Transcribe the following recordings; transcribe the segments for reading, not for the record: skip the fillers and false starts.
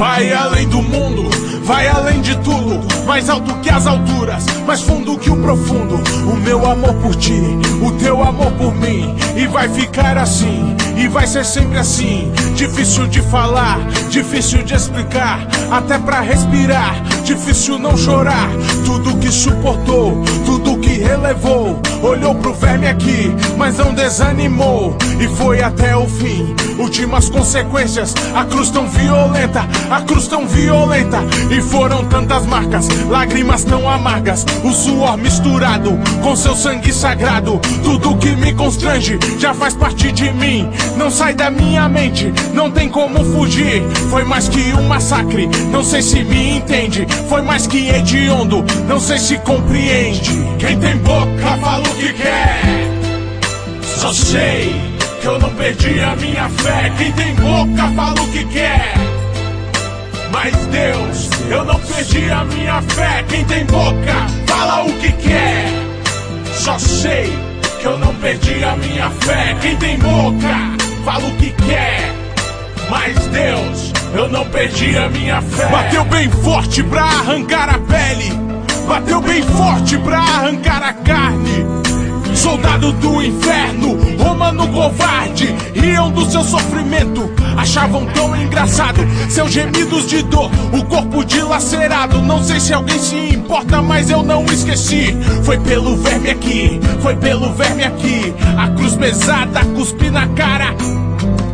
Vai além do mundo, vai além de tudo, mais alto que as alturas, mais fundo que o profundo. O meu amor por ti, o teu amor por mim, e vai ficar assim, e vai ser sempre assim. Difícil de falar, difícil de explicar, até pra respirar, difícil não chorar. Tudo que suportou, tudo que relevou, olhou pro verme aqui, mas não desanimou, e foi até o fim. Últimas consequências, a cruz tão violenta, a cruz tão violenta. E foram tantas marcas, lágrimas tão amargas, o suor misturado com seu sangue sagrado. Tudo que me constrange já faz parte de mim, não sai da minha mente, não tem como fugir. Foi mais que um massacre, não sei se me entende. Foi mais que hediondo, não sei se compreende. Quem tem boca fala o que quer, só sei que eu não perdi a minha fé. Quem tem boca fala o que quer, mas Deus, eu não perdi a minha fé. Quem tem boca fala o que quer, só sei que eu não perdi a minha fé. Quem tem boca fala o que quer, mas Deus, eu não perdi a minha fé. Bateu bem forte pra arrancar a pele, bateu bem forte pra arrancar a carne. Soldado do inferno, romano covarde, riam do seu sofrimento, achavam tão engraçado seus gemidos de dor, o corpo dilacerado. Não sei se alguém se importa, mas eu não esqueci. Foi pelo verme aqui, foi pelo verme aqui. A cruz pesada, cuspi na cara,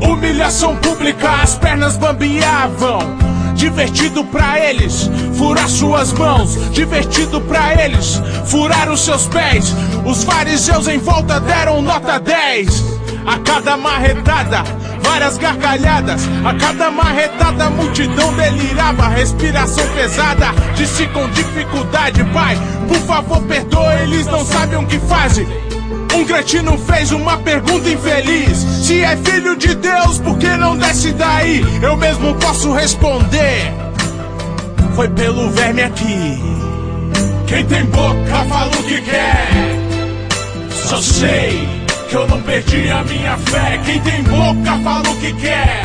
humilhação pública, as pernas bambeavam. Divertido pra eles furar suas mãos, divertido pra eles furar os seus pés. Os fariseus em volta deram nota 10. A cada marretada, várias gargalhadas. A cada marretada, a multidão delirava. Respiração pesada, disse com dificuldade: Pai, por favor perdoa, eles não sabem o que fazem. Um cretino fez uma pergunta infeliz: se é filho de Deus, por que não desce daí? Eu mesmo posso responder: foi pelo verme aqui. Quem tem boca fala o que quer, só sei que eu não perdi a minha fé. Quem tem boca fala o que quer,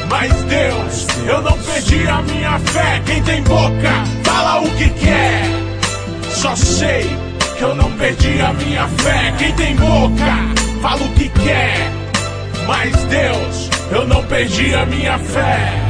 mas Deus, eu não perdi a minha fé. Quem tem boca fala o que quer, só sei que eu não perdi a minha fé. Quem tem boca fala o que quer, mas Deus, eu não perdi a minha fé.